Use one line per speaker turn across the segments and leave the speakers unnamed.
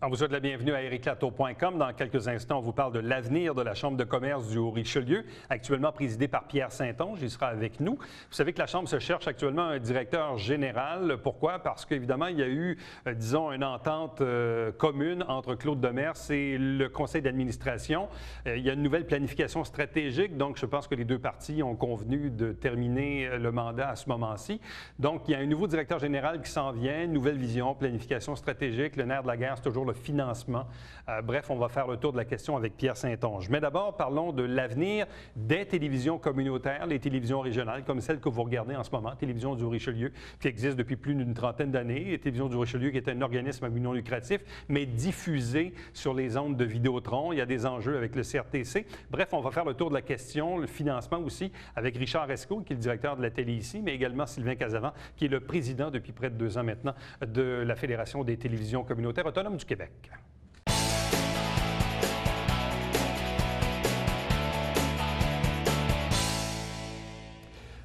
On vous souhaite la bienvenue à ericlateau.com. Dans quelques instants, on vous parle de l'avenir de la Chambre de commerce du Haut-Richelieu, actuellement présidée par Pierre Saint-Onge. Il sera avec nous. Vous savez que la Chambre se cherche actuellement un directeur général. Pourquoi? Parce qu'évidemment, il y a eu, disons, une entente commune entre Claude Demers et le conseil d'administration. Il y a une nouvelle planification stratégique. Donc, je pense que les deux parties ont convenu de terminer le mandat à ce moment-ci. Donc, il y a un nouveau directeur général qui s'en vient, nouvelle vision, planification stratégique. Le nerf de la guerre, c'est toujours le financement. Bref, on va faire le tour de la question avec Pierre Saint-Onge. Mais d'abord, parlons de l'avenir des télévisions communautaires, les télévisions régionales, comme celle que vous regardez en ce moment, Télévision du Richelieu, qui existe depuis plus d'une trentaine d'années. Et Télévision du Richelieu, qui est un organisme à but non lucratif, mais diffusé sur les ondes de Vidéotron. Il y a des enjeux avec le CRTC. Bref, on va faire le tour de la question, le financement aussi, avec Richard Escault, qui est le directeur de la télé ici, mais également Sylvain Casavant, qui est le président depuis près de 2 ans maintenant de la Fédération des télévisions communautaires autonomes du Québec.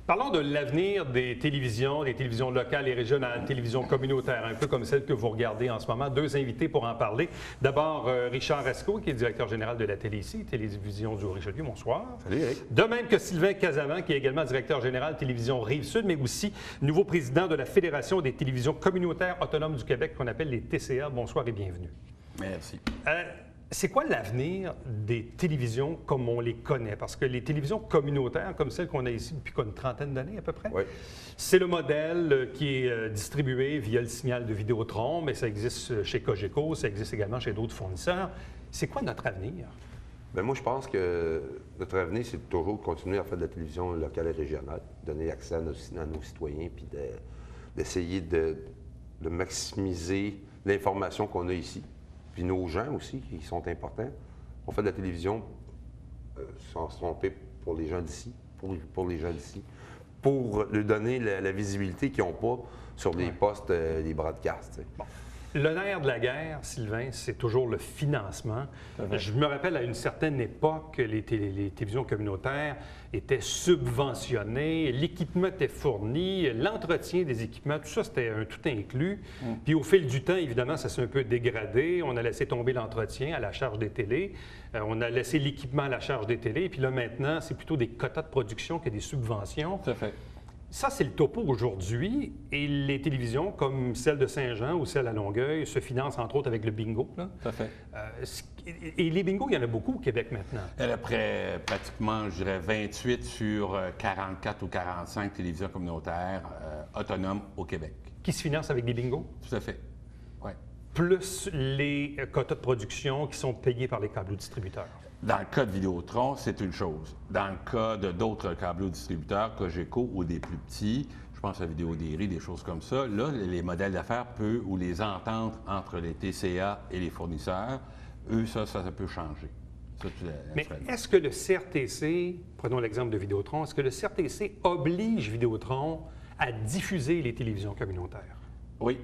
Parlons de l'avenir des télévisions locales et régionales, télévisions communautaires, un peu comme celle que vous regardez en ce moment. 2 invités pour en parler. D'abord, Richard Escault, qui est le directeur général de la télé ici, Télévision du Richelieu. Bonsoir.
Salut, Eric.
De même que Sylvain Casavant, qui est également directeur général Télévision Rive-Sud, mais aussi nouveau président de la Fédération des télévisions communautaires autonomes du Québec, qu'on appelle les TCA. Bonsoir et bienvenue.
Merci.
C'est quoi l'avenir des télévisions comme on les connaît? Parce que les télévisions communautaires, comme celles qu'on a ici depuis une trentaine d'années à peu près,
oui.
C'est le modèle qui est distribué via le signal de Vidéotron, mais ça existe chez Cogeco, ça existe également chez d'autres fournisseurs. C'est quoi notre avenir?
Bien, moi, je pense que notre avenir, c'est toujours de continuer à faire de la télévision locale et régionale, donner accès à nos citoyens, puis d'essayer de maximiser l'information qu'on a ici. Puis nos gens aussi, qui sont importants. On fait de la télévision, sans se tromper, pour les gens d'ici, pour les gens d'ici, pour leur donner la visibilité qu'ils n'ont pas sur les postes, les broadcasts. Bon.
Le nerf de la guerre, Sylvain, c'est toujours le financement. Je me rappelle, à une certaine époque, les télévisions communautaires étaient subventionnées, l'équipement était fourni, l'entretien des équipements, tout ça, c'était un tout inclus. Puis au fil du temps, évidemment, ça s'est un peu dégradé. On a laissé tomber l'entretien à la charge des télés. On a laissé l'équipement à la charge des télés. Puis là, maintenant, c'est plutôt des quotas de production que des subventions.
Tout à fait.
Ça, c'est le topo aujourd'hui. Et les télévisions, comme celle de Saint-Jean ou celle à Longueuil, se financent entre autres avec le bingo. Là.
Tout à fait.
Et les bingos, il y en a beaucoup au Québec maintenant.
Elle a pratiquement, je dirais, 28 sur 44 ou 45 télévisions communautaires autonomes au Québec.
Qui se financent avec des bingos?
Tout à fait. Oui.
Plus les quotas de production qui sont payés par les câblos-distributeurs.
Dans le cas de Vidéotron, c'est une chose. Dans le cas de d'autres câblos-distributeurs, Cogeco ou des plus petits, je pense à Vidéodéry, des choses comme ça, là, les modèles d'affaires ou les ententes entre les TCA et les fournisseurs, eux, ça peut changer.
Mais est-ce que le CRTC, prenons l'exemple de Vidéotron, est-ce que le CRTC oblige Vidéotron à diffuser les télévisions communautaires?
Oui,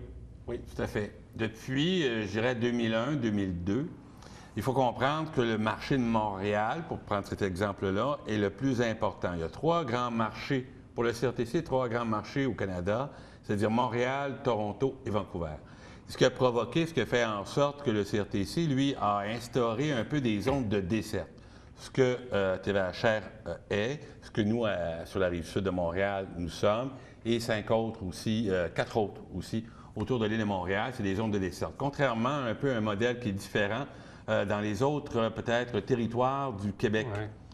tout à fait. Depuis, je dirais, 2001-2002, il faut comprendre que le marché de Montréal, pour prendre cet exemple-là, est le plus important. Il y a 3 grands marchés, pour le CRTC, 3 grands marchés au Canada, c'est-à-dire Montréal, Toronto et Vancouver. Ce qui a provoqué, ce qui a fait en sorte que le CRTC, lui, a instauré un peu des zones de desserte. Ce que TVHR est, ce que nous, sur la rive sud de Montréal, nous sommes, et 4 autres aussi, autour de l'île de Montréal, c'est des zones de desserte. Contrairement à un peu un modèle qui est différent dans les autres, peut-être, territoires du Québec,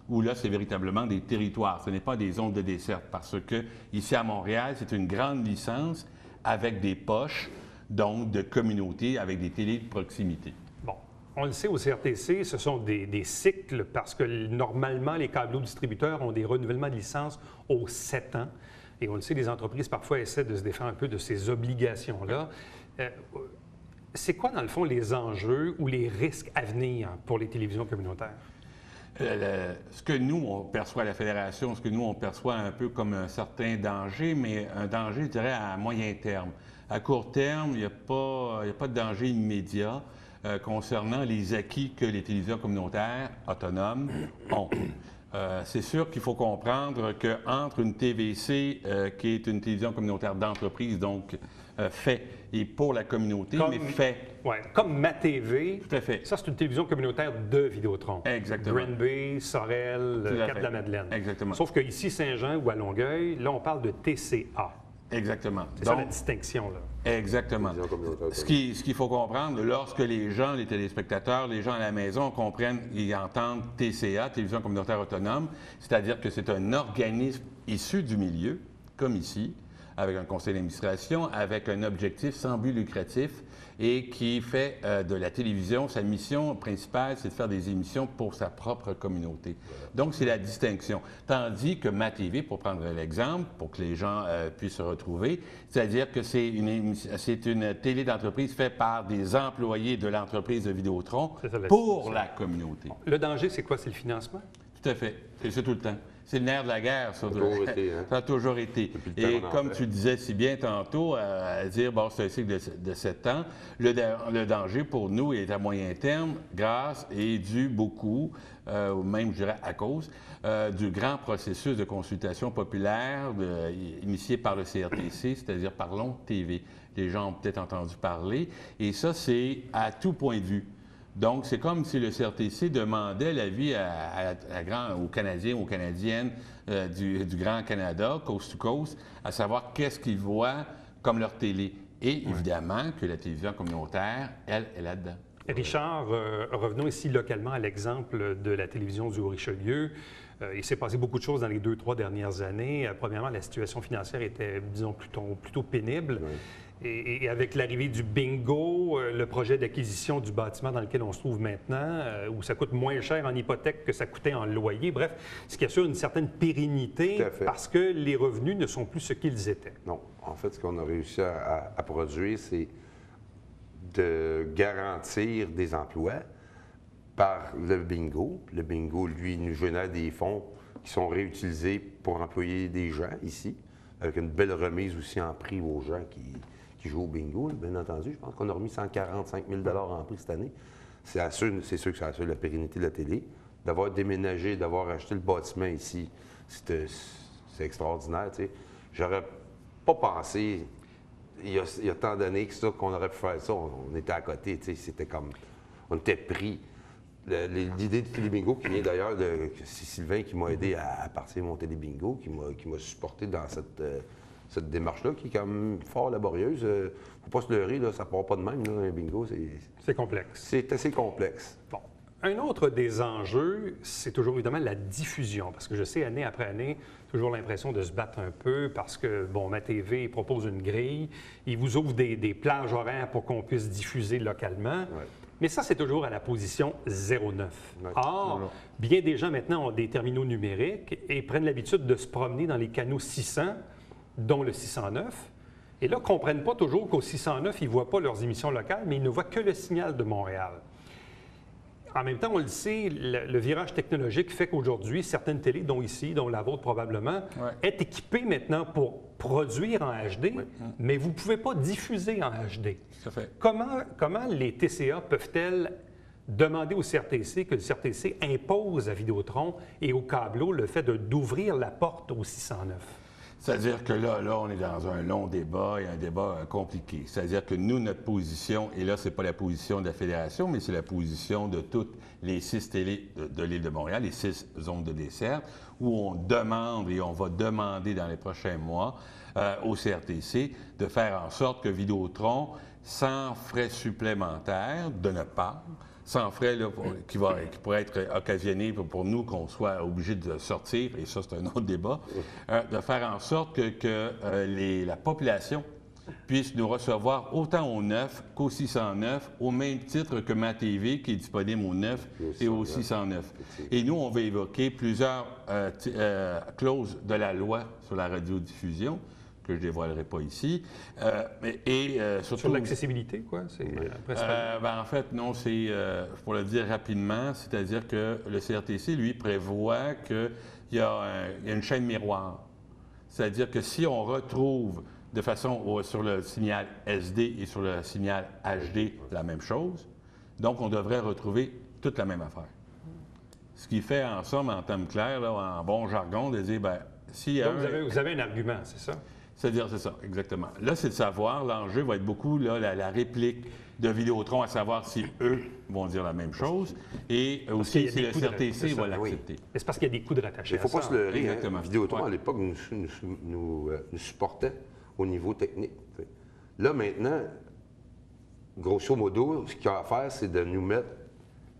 où là, c'est véritablement des territoires. Ce n'est pas des zones de desserte, parce que ici à Montréal, c'est une grande licence avec des poches, donc de communautés, avec des télés de proximité.
Bon, on le sait, au CRTC, ce sont des cycles, parce que normalement, les câblos-distributeurs ont des renouvellements de licence aux 7 ans. Et on le sait, les entreprises, parfois, essaient de se défendre un peu de ces obligations-là. C'est quoi, dans le fond, les enjeux ou les risques à venir pour les télévisions communautaires?
Ce que nous, on perçoit à la Fédération, ce que nous, on perçoit un peu comme un certain danger, mais un danger, je dirais, à moyen terme. À court terme, il n'y a pas de danger immédiat concernant les acquis que les télévisions communautaires autonomes ont. C'est sûr qu'il faut comprendre qu'entre une TVC, qui est une télévision communautaire d'entreprise, donc fait, et pour la communauté, mais fait.
Oui, comme MaTV.
Tout à fait.
Ça, c'est une télévision communautaire de Vidéotron.
Exactement.
Granby, Sorel, Cap-de-la-Madeleine.
Exactement.
Sauf qu'ici, Saint-Jean ou à Longueuil, là, on parle de TCA.
Exactement.
C'est ça la distinction, là.
Exactement. Ce qu'il faut comprendre, lorsque les gens, les téléspectateurs, les gens à la maison comprennent et entendent TCA, Télévision communautaire autonome, c'est-à-dire que c'est un organisme issu du milieu, comme ici, avec un conseil d'administration, avec un objectif sans but lucratif et qui fait de la télévision, sa mission principale, c'est de faire des émissions pour sa propre communauté. Donc, c'est la distinction. Tandis que MaTV, pour prendre l'exemple, pour que les gens puissent se retrouver, c'est-à-dire que c'est une télé d'entreprise faite par des employés de l'entreprise de Vidéotron pour la communauté.
Le danger, c'est quoi? C'est le financement?
Tout à fait. C'est ça tout le temps. C'est le nerf de la guerre, ça. Ça a toujours été. Et comme tu disais si bien tantôt, à dire, bon, c'est un cycle de 7 ans, le danger pour nous est à moyen terme, grâce et dû beaucoup, ou même, je dirais, à cause, du grand processus de consultation populaire initié par le CRTC, c'est-à-dire Parlons TV. Les gens ont peut-être entendu parler. Et ça, c'est à tout point de vue. Donc, c'est comme si le CRTC demandait l'avis aux Canadiens, aux Canadiennes du Grand Canada, coast to coast, à savoir qu'est-ce qu'ils voient comme leur télé. Et évidemment que la télévision communautaire, elle, est là-dedans.
Richard, revenons ici localement à l'exemple de la télévision du Haut-Richelieu. Il s'est passé beaucoup de choses dans les 2-3 dernières années. Premièrement, la situation financière était, disons, plutôt pénible. Oui. Et avec l'arrivée du bingo, le projet d'acquisition du bâtiment dans lequel on se trouve maintenant, où ça coûte moins cher en hypothèque que ça coûtait en loyer, bref, ce qui assure une certaine pérennité parce que les revenus ne sont plus ce qu'ils étaient.
Non. En fait, ce qu'on a réussi à produire, c'est de garantir des emplois par le bingo. Le bingo, lui, nous génère des fonds qui sont réutilisés pour employer des gens ici, avec une belle remise aussi en prix aux gens qui jouent au bingo, bien entendu. Je pense qu'on a remis 145 000 en prix cette année. C'est sûr que ça assure la pérennité de la télé. D'avoir déménagé, d'avoir acheté le bâtiment ici, c'est extraordinaire. Tu sais. J'aurais pas pensé, il y a tant d'années que ça, qu'on aurait pu faire ça. On était à côté, tu sais, c'était comme... On était pris. L'idée du télébingo, qui vient d'ailleurs c'est Sylvain qui m'a aidé à partir mon télébingo, qui m'a supporté dans cette démarche-là, qui est quand même fort laborieuse. Faut pas se leurrer, là, ça part pas de même, là, un bingo.
C'est complexe.
C'est assez complexe.
Bon. Un autre des enjeux, c'est toujours évidemment la diffusion, parce que je sais, année après année, toujours l'impression de se battre un peu, parce que, bon, MaTV propose une grille, il vous ouvre des plages horaires pour qu'on puisse diffuser localement. Ouais. Mais ça, c'est toujours à la position 09. Ouais. Or, bien des gens maintenant ont des terminaux numériques et prennent l'habitude de se promener dans les canaux 600, dont le 609. Et là, ne comprennent pas toujours qu'au 609, ils ne voient pas leurs émissions locales, mais ils ne voient que le signal de Montréal. En même temps, on le sait, le virage technologique fait qu'aujourd'hui, certaines télés, dont ici, dont la vôtre probablement, est équipée maintenant pour produire en HD, mais vous ne pouvez pas diffuser en HD.
Tout à fait.
Comment les TCA peuvent-elles demander au CRTC que le CRTC impose à Vidéotron et au câbleau le fait d'ouvrir la porte au 609?
C'est-à-dire que là, on est dans un long débat et un débat compliqué. C'est-à-dire que nous, notre position, et là, ce n'est pas la position de la Fédération, mais c'est la position de toutes les 6 télés de l'île de Montréal, les 6 zones de dessert, où on demande et on va demander dans les prochains mois au CRTC de faire en sorte que Vidéotron, sans frais supplémentaires de notre part, sans frais là, qui pourrait être occasionné pour nous qu'on soit obligé de sortir, et ça c'est un autre débat, de faire en sorte que la population puisse nous recevoir autant au 9 qu'au 609, au même titre que MaTV qui est disponible au 9 et au 609. Et nous, on va évoquer plusieurs clauses de la loi sur la radiodiffusion, que je ne dévoilerai pas ici.
Surtout... Sur l'accessibilité, quoi?
En fait, non, c'est, pour le dire rapidement, c'est-à-dire que le CRTC, lui, prévoit qu'il y a une chaîne miroir. C'est-à-dire que si on retrouve de façon sur le signal SD et sur le signal HD la même chose, donc on devrait retrouver toute la même affaire. Ce qui fait, en somme, en termes clairs, là, en bon jargon, de dire, bien, si...
Donc, vous avez un argument, c'est ça?
C'est-à-dire, c'est ça, exactement. Là, c'est de savoir, l'enjeu va être beaucoup là, la réplique de Vidéotron, à savoir si eux vont dire la même chose et aussi si le CRTC va l'accepter.
Mais c'est parce qu'il y a des coûts de rattachement.
Il ne faut pas se leurrer.
Exactement.
Vidéotron, à l'époque, nous supportait au niveau technique. T'sais. Là, maintenant, grosso modo, ce qu'il y a à faire, c'est de nous mettre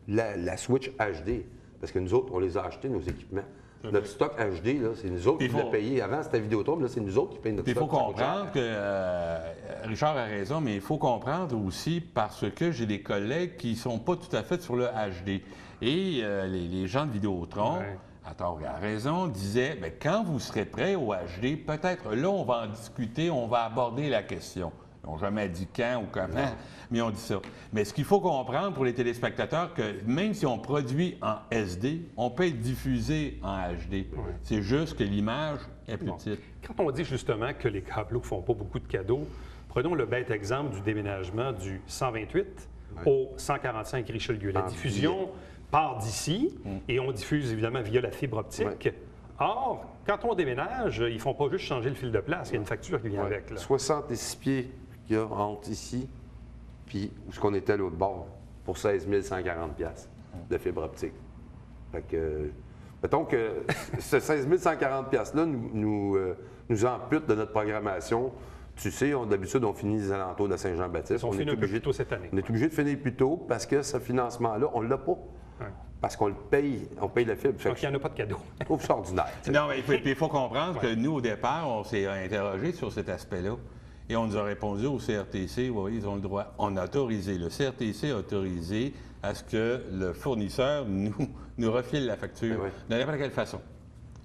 la Switch HD. Parce que nous autres, on les a achetés, nos équipements. Notre stock HD, là, c'est nous autres qui l'avons payé. Avant, c'était Vidéotron, mais là, c'est nous autres qui payons notre stock.
Il faut comprendre que, Richard a raison, mais il faut comprendre aussi parce que j'ai des collègues qui ne sont pas tout à fait sur le HD. Et les gens de Vidéotron, à tort et à raison, disaient, bien, quand vous serez prêts au HD, peut-être là, on va en discuter, on va aborder la question. Ils n'ont jamais dit quand ou comment, mais on dit ça. Mais ce qu'il faut comprendre pour les téléspectateurs, que même si on produit en SD, on peut être diffusé en HD. C'est juste que l'image est plus petite.
Quand on dit justement que les câbleaux ne font pas beaucoup de cadeaux, prenons le bête exemple du déménagement du 128 au 145 Richelieu. La diffusion part d'ici et on diffuse évidemment via la fibre optique. Or, quand on déménage, ils ne font pas juste changer le fil de place, il y a une facture qui vient avec. Là.
66 pieds qu'il y a entre ici puis où ce qu'on était à l'autre bord pour 16 140 $ de fibre optique. Fait que, mettons que ce 16 140 $-là nous ampute de notre programmation. Tu sais, d'habitude, on finit les alentours de Saint-Jean-Baptiste.
On finit un peu plus tôt cette année.
On est obligé de finir plus tôt parce que ce financement-là, on ne l'a pas. Parce qu'on le paye, on paye la fibre.
Donc, il n'y en a pas de cadeau.
Je trouve ça ordinaire.
Non, mais il faut comprendre que nous, au départ, on s'est interrogé sur cet aspect-là. Et on nous a répondu au CRTC, oui, ils ont le droit. On a autorisé, le CRTC a autorisé à ce que le fournisseur nous refile la facture de n'importe quelle façon.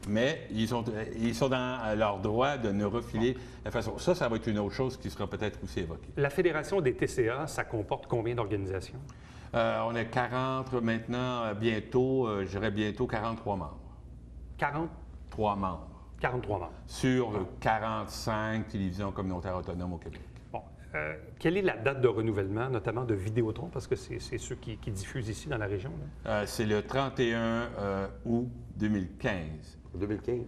Mais ils sont dans leur droit de nous refiler la façon. Ça va être une autre chose qui sera peut-être aussi évoquée.
La Fédération des TCA, ça comporte combien d'organisations?
On est 40 maintenant, bientôt, je dirais bientôt 43 membres. 43 membres.
43 membres.
Sur 45 télévisions communautaires autonomes au Québec.
Bon. Quelle est la date de renouvellement, notamment de Vidéotron, parce que c'est ceux qui diffusent ici dans la région?
C'est le 31 août 2015.
2015.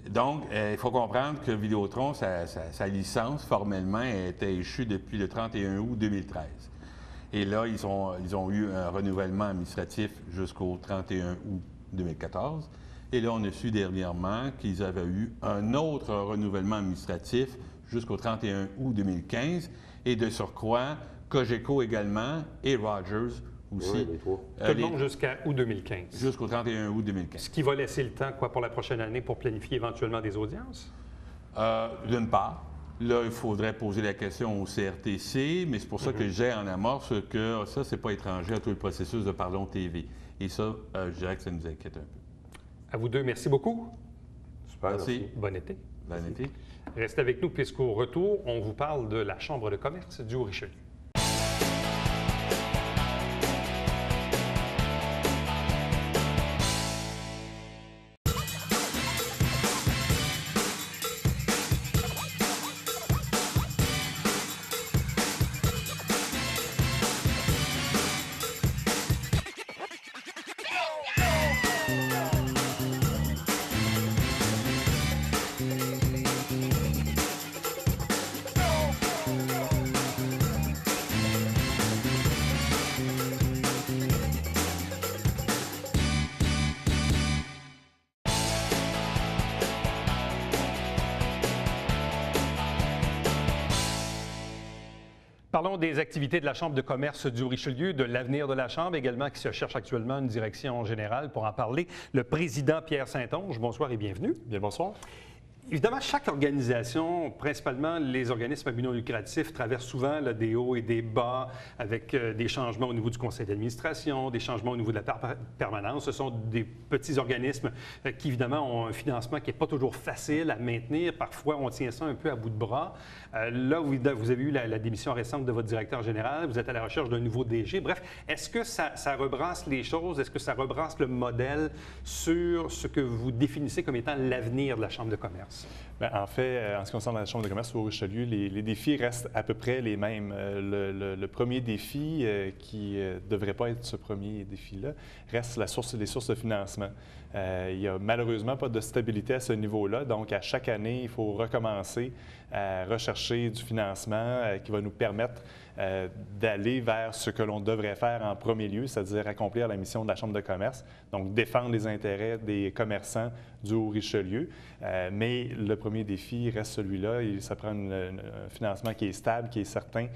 Donc, il faut comprendre que Vidéotron, sa licence, formellement, était échue depuis le 31 août 2013. Et là, ils ont eu un renouvellement administratif jusqu'au 31 août 2014. Et là, on a su dernièrement qu'ils avaient eu un autre renouvellement administratif jusqu'au 31 août 2015. Et de surcroît, Cogeco également et Rogers aussi.
Oui, les trois.
Tout le monde jusqu'à août 2015.
Jusqu'au 31 août 2015.
Ce qui va laisser le temps, pour la prochaine année, pour planifier éventuellement des audiences?
D'une part. Là, il faudrait poser la question au CRTC, mais c'est pour ça que j'ai en amorce que ça, c'est pas étranger à tout le processus de Parlons TV. Et ça, je dirais que ça nous inquiète un peu.
À vous deux, merci beaucoup.
Super, merci.
Bon été.
Bon été.
Restez avec nous puisqu'au retour, on vous parle de la Chambre de commerce du Haut-Richelieu. Parlons des activités de la Chambre de commerce du Richelieu, de l'avenir de la Chambre également, qui se cherche actuellement une direction générale. Pour en parler, le président Pierre Saint-Onge. Bonsoir et bienvenue.
Bien, bonsoir.
Évidemment, chaque organisation, principalement les organismes à but non lucratif, traverse souvent là, des hauts et des bas avec des changements au niveau du conseil d'administration, des changements au niveau de la permanence. Ce sont des petits organismes qui, évidemment, ont un financement qui n'est pas toujours facile à maintenir. Parfois, on tient ça un peu à bout de bras. Là, vous avez eu la démission récente de votre directeur général. Vous êtes à la recherche d'un nouveau DG. Bref, est-ce que ça rebrasse les choses? Est-ce que ça rebrasse le modèle sur ce que vous définissez comme étant l'avenir de la Chambre de commerce?
Bien, en fait, en ce qui concerne la Chambre de commerce au Richelieu, les défis restent à peu près les mêmes. Le premier défi, qui ne devrait pas être ce premier défi-là, reste les sources de financement. Il n'y a malheureusement pas de stabilité à ce niveau-là, donc à chaque année, il faut recommencer à rechercher du financement qui va nous permettre d'aller vers ce que l'on devrait faire en premier lieu, c'est-à-dire accomplir la mission de la Chambre de commerce, donc défendre les intérêts des commerçants du Haut-Richelieu. Mais le premier défi reste celui-là. Ça prend un financement qui est stable, qui est certain,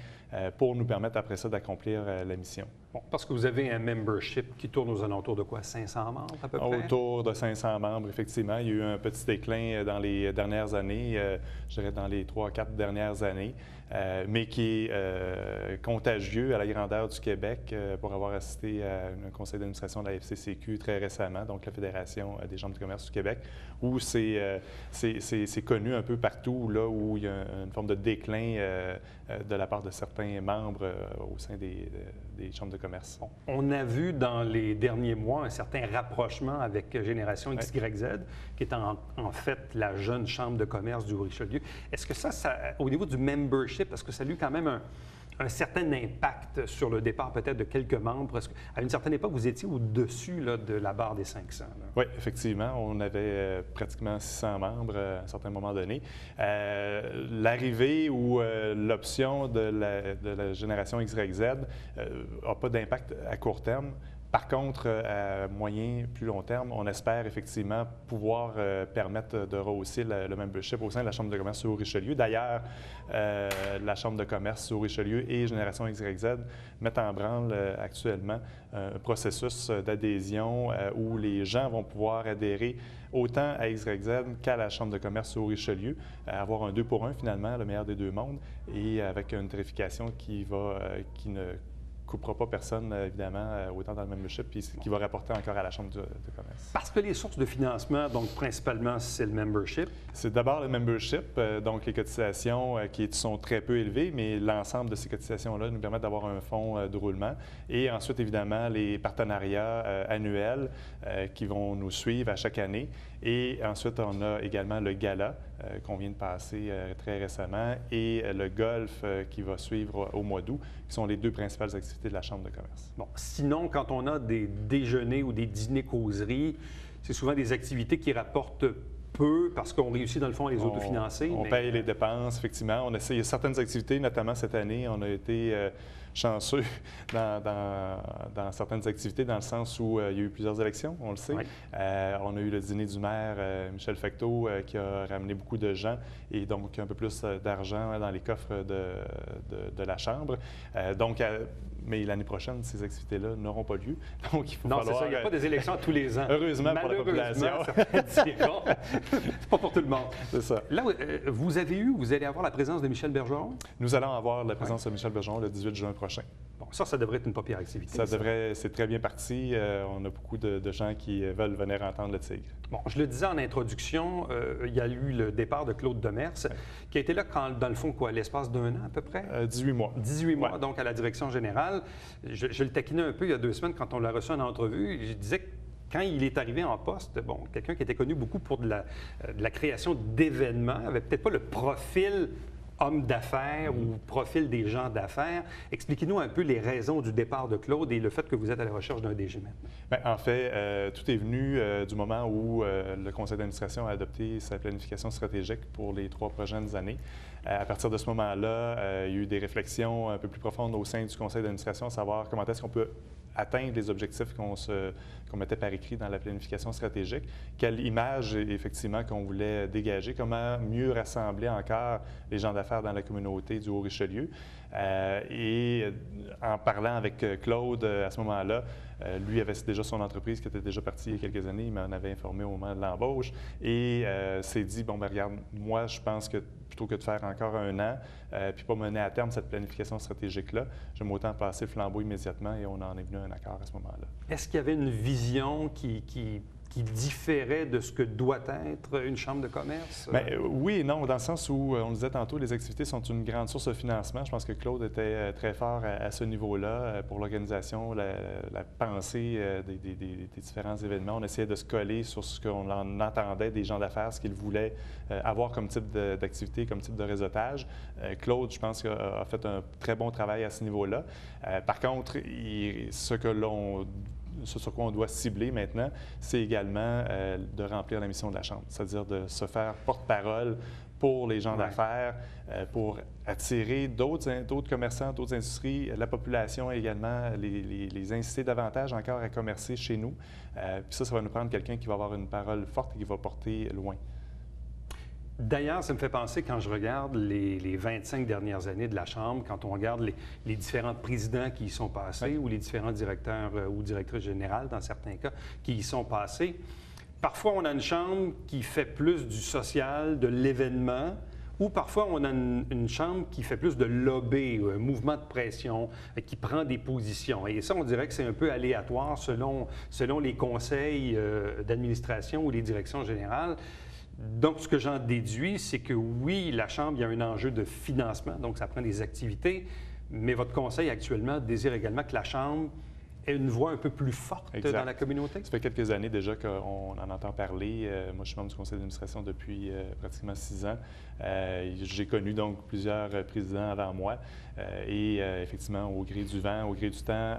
pour nous permettre après ça d'accomplir la mission.
Bon, parce que vous avez un membership qui tourne aux alentours de quoi? 500 membres à peu près?
Autour de 500 membres, effectivement. Il y a eu un petit déclin dans les dernières années, je dirais dans les 3-4 dernières années, mais qui est contagieux à la grandeur du Québec pour avoir assisté à un conseil d'administration de la FCCQ très récemment, donc la Fédération des chambres de commerce du Québec, où c'est connu un peu partout, là où il y a une forme de déclin de la part de certains membres au sein des chambres de commerce.
Bon, on a vu dans les derniers mois un certain rapprochement avec Génération XYZ, qui est en fait la jeune chambre de commerce du Haut-Richelieu. Est-ce que ça, au niveau du membership, est-ce que ça a eu quand même un certain impact sur le départ peut-être de quelques membres? Parce qu'à une certaine époque, vous étiez au-dessus là, de la barre des 500. Là.
Oui, effectivement. On avait pratiquement 600 membres à un certain moment donné. L'arrivée ou l'option de la génération XYZ n'a pas d'impact à court terme. Par contre, à moyen, plus long terme, on espère effectivement pouvoir permettre de rehausser le membership au sein de la Chambre de commerce au Richelieu. D'ailleurs, la Chambre de commerce au Richelieu et Génération XYZ mettent en branle actuellement un processus d'adhésion où les gens vont pouvoir adhérer autant à XYZ qu'à la Chambre de commerce au Richelieu, avoir un 2 pour 1 finalement, le meilleur des deux mondes, et avec une tarification qui ne coupera pas personne, évidemment, autant dans le membership, puis qui va rapporter encore à la Chambre de commerce.
Parce que les sources de financement, donc principalement, c'est le membership.
C'est d'abord le membership, donc les cotisations qui sont très peu élevées, mais l'ensemble de ces cotisations-là nous permettent d'avoir un fonds de roulement. Et ensuite, évidemment, les partenariats annuels qui vont nous suivre à chaque année. Et ensuite, on a également le gala qu'on vient de passer très récemment et le golf qui va suivre au mois d'août, qui sont les deux principales activités de la Chambre de commerce.
Bon, sinon, quand on a des déjeuners ou des dîners-causeries, c'est souvent des activités qui rapportent peu parce qu'on réussit, dans le fond, à les autofinancer.
On paye les dépenses, effectivement. Il y a certaines activités, notamment cette année, on a été chanceux dans certaines activités, dans le sens où il y a eu plusieurs élections, on le sait.
Oui.
On a eu le dîner du maire, Michel Fecteau, qui a ramené beaucoup de gens et donc un peu plus d'argent dans les coffres de la Chambre. Mais l'année prochaine, ces activités-là n'auront pas lieu. Donc, il faut
Non, c'est ça. Il n'y a pas des élections tous les ans.
Heureusement pour la population.
Certains diront. C'est pas pour tout le monde.
C'est ça.
Là, vous allez avoir la présence de Michel Bergeron?
Nous allons avoir la présence de Michel Bergeron le 18 juin prochain.
Bon, ça devrait être une pas pire activité.
C'est très bien parti. On a beaucoup de gens qui veulent venir entendre le tigre.
Bon, je le disais en introduction, il y a eu le départ de Claude Demers, qui a été là, dans le fond, l'espace d'un an à peu près?
18 mois.
18 mois, donc à la direction générale. Je le taquinais un peu il y a 2 semaines quand on l'a reçu en entrevue. Je disais que quand il est arrivé en poste, bon, quelqu'un qui était connu beaucoup pour de la création d'événements, avait peut-être pas le profil homme d'affaires ou profil des gens d'affaires. Expliquez-nous un peu les raisons du départ de Claude et le fait que vous êtes à la recherche d'un DG maintenant.
Bien, en fait, tout est venu du moment où le conseil d'administration a adopté sa planification stratégique pour les 3 prochaines années. À partir de ce moment-là, il y a eu des réflexions un peu plus profondes au sein du conseil d'administration, à savoir comment est-ce qu'on peut atteindre les objectifs qu'on mettait par écrit dans la planification stratégique, quelle image, effectivement, qu'on voulait dégager, comment mieux rassembler encore les gens d'affaires dans la communauté du Haut-Richelieu. Et en parlant avec Claude à ce moment-là, lui avait déjà son entreprise qui était déjà partie il y a quelques années, il m'en avait informé au moment de l'embauche et s'est dit, bon, ben regarde, moi, je pense que plutôt que de faire encore 1 an, puis pas mener à terme cette planification stratégique-là, j'aime autant passer le flambeau immédiatement et on en est venu à un accord à ce moment-là.
Est-ce qu'il y avait une vision qui qui différait de ce que doit être une chambre de commerce?
Bien, oui et non, dans le sens où, on le disait tantôt, les activités sont une grande source de financement. Je pense que Claude était très fort à ce niveau-là pour l'organisation, la pensée des différents événements. On essayait de se coller sur ce qu'on en entendait des gens d'affaires, ce qu'ils voulaient avoir comme type d'activité, comme type de réseautage. Claude, je pense, a fait un très bon travail à ce niveau-là. Par contre, ce sur quoi on doit cibler maintenant, c'est également de remplir la mission de la Chambre, c'est-à-dire de se faire porte-parole pour les gens d'affaires, pour attirer d'autres commerçants, d'autres industries, la population également, les inciter davantage encore à commercer chez nous. Puis ça va nous prendre quelqu'un qui va avoir une parole forte et qui va porter loin.
D'ailleurs, ça me fait penser, quand je regarde les 25 dernières années de la Chambre, quand on regarde les différents présidents qui y sont passés ou les différents directeurs ou directrices générales, dans certains cas, qui y sont passés, parfois on a une Chambre qui fait plus du social, de l'événement, ou parfois on a une Chambre qui fait plus de lobby, un mouvement de pression, qui prend des positions. Et ça, on dirait que c'est un peu aléatoire selon les conseils d'administration ou les directions générales. Donc, ce que j'en déduis, c'est que oui, la Chambre, il y a un enjeu de financement, donc ça prend des activités, mais votre conseil actuellement désire également que la Chambre ait une voix un peu plus forte dans la communauté?
Ça fait quelques années déjà qu'on en entend parler. Moi, je suis membre du conseil d'administration depuis pratiquement 6 ans. J'ai connu donc plusieurs présidents avant moi. Effectivement, au gré du vent, au gré du temps,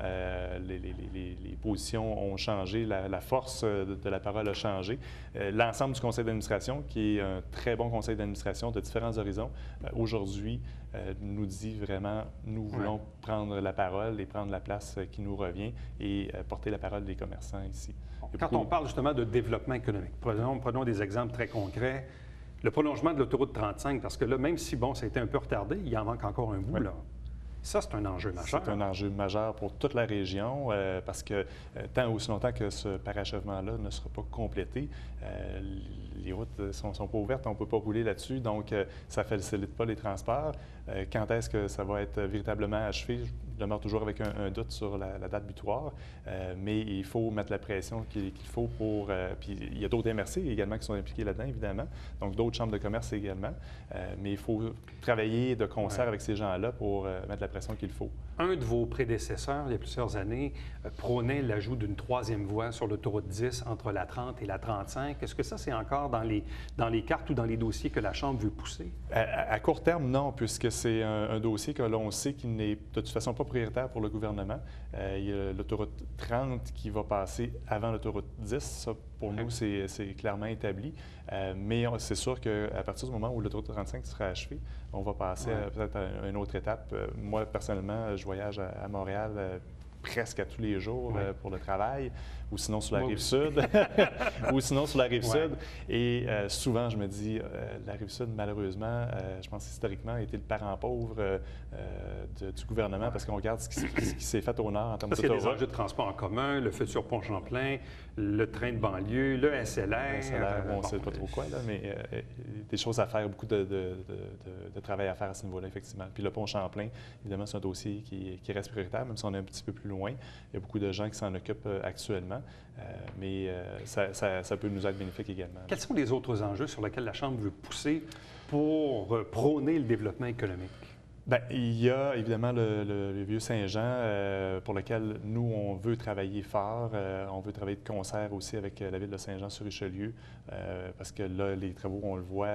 les positions ont changé, la force de la parole a changé. L'ensemble du conseil d'administration, qui est un très bon conseil d'administration de différents horizons, aujourd'hui nous dit vraiment, nous voulons prendre la parole et prendre la place qui nous revient et porter la parole des commerçants ici.
Quand on parle justement de développement économique, prenons des exemples très concrets. Le prolongement de l'autoroute 35, parce que là, même si, bon, ça a été un peu retardé, il en manque encore un bout, là. Ça, c'est un enjeu majeur.
C'est un enjeu majeur pour toute la région parce que tant aussi longtemps que ce parachèvement-là ne sera pas complété, les routes ne sont pas ouvertes, on ne peut pas rouler là-dessus, donc ça ne facilite pas les transports. Quand est-ce que ça va être véritablement achevé? Je demeure toujours avec un doute sur la date butoir, mais il faut mettre la pression qu'il faut pour... puis il y a d'autres MRC également qui sont impliqués là-dedans, évidemment, donc d'autres chambres de commerce également, mais il faut travailler de concert avec ces gens-là pour mettre la pression qu'il faut.
Un de vos prédécesseurs, il y a plusieurs années, prônait l'ajout d'une 3e voie sur l'autoroute 10 entre la 30 et la 35. Est-ce que ça, c'est encore dans les cartes ou dans les dossiers que la Chambre veut pousser?
À court terme, non, puisque c'est un dossier que l'on sait qui n'est de toute façon pas prioritaire pour le gouvernement. Il y a l'autoroute 30 qui va passer avant l'autoroute 10. Ça, pour nous, c'est clairement établi. Mais c'est sûr qu'à partir du moment où l'autoroute 35 sera achevée, on va passer peut-être à une autre étape. Moi, personnellement, je voyage à Montréal presque à tous les jours pour le travail, ou sinon sur la Rive-Sud. Et souvent, je me dis, la Rive-Sud, malheureusement, je pense historiquement, a été le parent pauvre du gouvernement parce qu'on regarde ce qui s'est fait au nord en termes d'autoroute.
Parce qu'il y a des enjeux de transport en commun, le futur pont Champlain, le train de banlieue, le SLR.
On ne sait pas trop quoi, là, mais des choses à faire, beaucoup de travail à faire à ce niveau-là, effectivement. Puis le pont Champlain, évidemment, c'est un dossier qui reste prioritaire, même si on est un petit peu plus loin. Il y a beaucoup de gens qui s'en occupent actuellement, mais ça peut nous être bénéfique également.
Quels sont les autres enjeux sur lesquels la Chambre veut pousser pour prôner le développement économique?
Bien, il y a évidemment le Vieux-Saint-Jean pour lequel nous, on veut travailler fort. On veut travailler de concert aussi avec la ville de Saint-Jean-sur-Richelieu parce que là, les travaux, on le voit,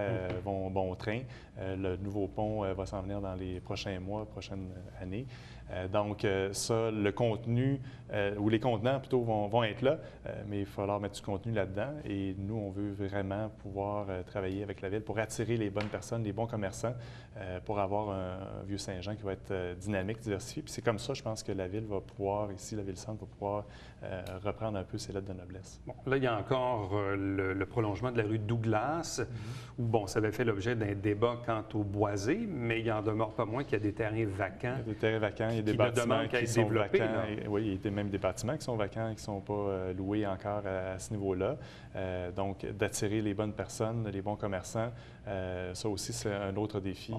vont bon train. Le nouveau pont va s'en venir dans les prochains mois, prochaines années. Donc, ça, le contenu, ou les contenants plutôt, vont être là, mais il va falloir mettre du contenu là-dedans. Et nous, on veut vraiment pouvoir travailler avec la ville pour attirer les bonnes personnes, les bons commerçants, pour avoir un Vieux-Saint-Jean qui va être dynamique, diversifié. Puis c'est comme ça, je pense que la ville va pouvoir, ici, la ville-centre va pouvoir reprendre un peu ses lettres de noblesse.
Bon, là, il y a encore le prolongement de la rue Douglas, où, bon, ça avait fait l'objet d'un débat quant au boisé, mais il en demeure pas moins qu'il y a des terrains vacants.
Il y a des terrains vacants, il y a des bâtiments qui sont vacants. Oui, il y a même des bâtiments qui sont vacants, qui ne sont pas loués encore à ce niveau-là. Donc, d'attirer les bonnes personnes, les bons commerçants, ça aussi, c'est un autre défi.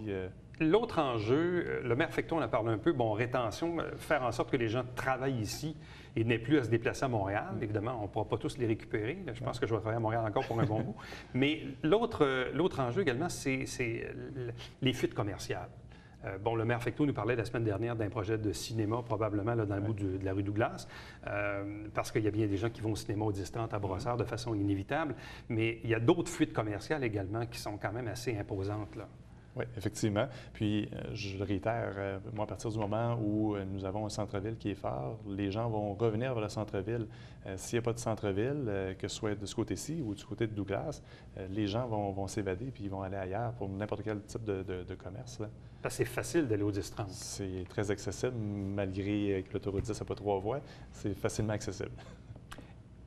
L'autre enjeu, le maire Fecteau en a parlé un peu, bon, rétention, faire en sorte que les gens travaillent ici et n'aient plus à se déplacer à Montréal. Évidemment, on ne pourra pas tous les récupérer. Je pense que je vais travailler à Montréal encore pour un bon bout. Mais l'autre enjeu également, c'est les fuites commerciales. Bon, le maire Fecteau nous parlait la semaine dernière d'un projet de cinéma, probablement là, dans le bout de la rue Douglas, parce qu'il y a bien des gens qui vont au cinéma au 10-30 à Brossard de façon inévitable. Mais il y a d'autres fuites commerciales également qui sont quand même assez imposantes, là.
Oui, effectivement. Puis, je le réitère, moi, à partir du moment où nous avons un centre-ville qui est fort, les gens vont revenir vers le centre-ville. S'il n'y a pas de centre-ville, que ce soit de ce côté-ci ou du côté de Douglas, les gens vont s'évader puis ils vont aller ailleurs pour n'importe quel type de commerce, là.
Parce que c'est facile d'aller au 10-30.
C'est très accessible, malgré que l'autoroute 10 n'a pas 3 voies, c'est facilement accessible.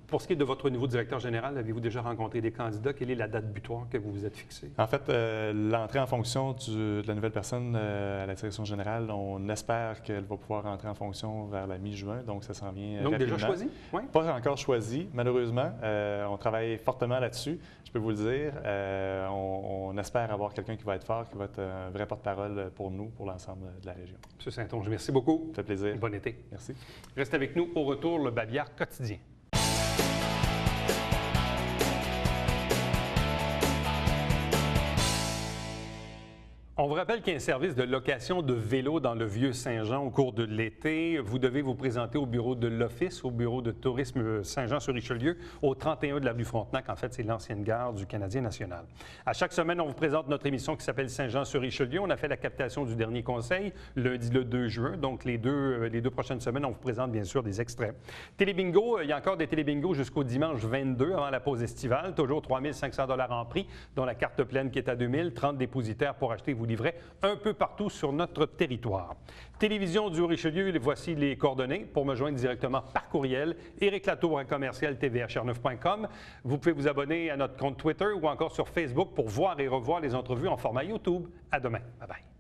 Pour ce qui est de votre nouveau directeur général, avez-vous déjà rencontré des candidats? Quelle est la date butoir que vous vous êtes fixée?
En fait, l'entrée en fonction de la nouvelle personne à la direction générale, on espère qu'elle va pouvoir rentrer en fonction vers la mi-juin, donc ça s'en vient
donc
rapidement.
déjà choisi? Oui.
Pas encore choisi, malheureusement. On travaille fortement là-dessus, je peux vous le dire. On espère avoir quelqu'un qui va être fort, qui va être un vrai porte-parole pour nous, pour l'ensemble de la région.
M. Saint-Onge, merci beaucoup.
Ça fait plaisir.
Bon été.
Merci.
Reste avec nous. Au retour, le Babillard quotidien. On vous rappelle qu'il y a un service de location de vélos dans le Vieux-Saint-Jean au cours de l'été. Vous devez vous présenter au bureau de l'Office, au bureau de tourisme Saint-Jean-sur-Richelieu, au 31 de la rue Frontenac. En fait, c'est l'ancienne gare du Canadien national. À chaque semaine, on vous présente notre émission qui s'appelle Saint-Jean-sur-Richelieu. On a fait la captation du dernier conseil, lundi le 2 juin. Donc, les deux prochaines semaines, on vous présente bien sûr des extraits. Télébingo, il y a encore des télébingo jusqu'au dimanche 22 avant la pause estivale. Toujours 3 500 $ en prix, dont la carte pleine qui est à 2 000, 30 dépositaires pour acheter vos livrets un peu partout sur notre territoire. Télévision du Richelieu, voici les coordonnées pour me joindre directement par courriel. Éric Latour, commercial tvhr9.com. Vous pouvez vous abonner à notre compte Twitter ou encore sur Facebook pour voir et revoir les entrevues en format YouTube. À demain. Bye bye.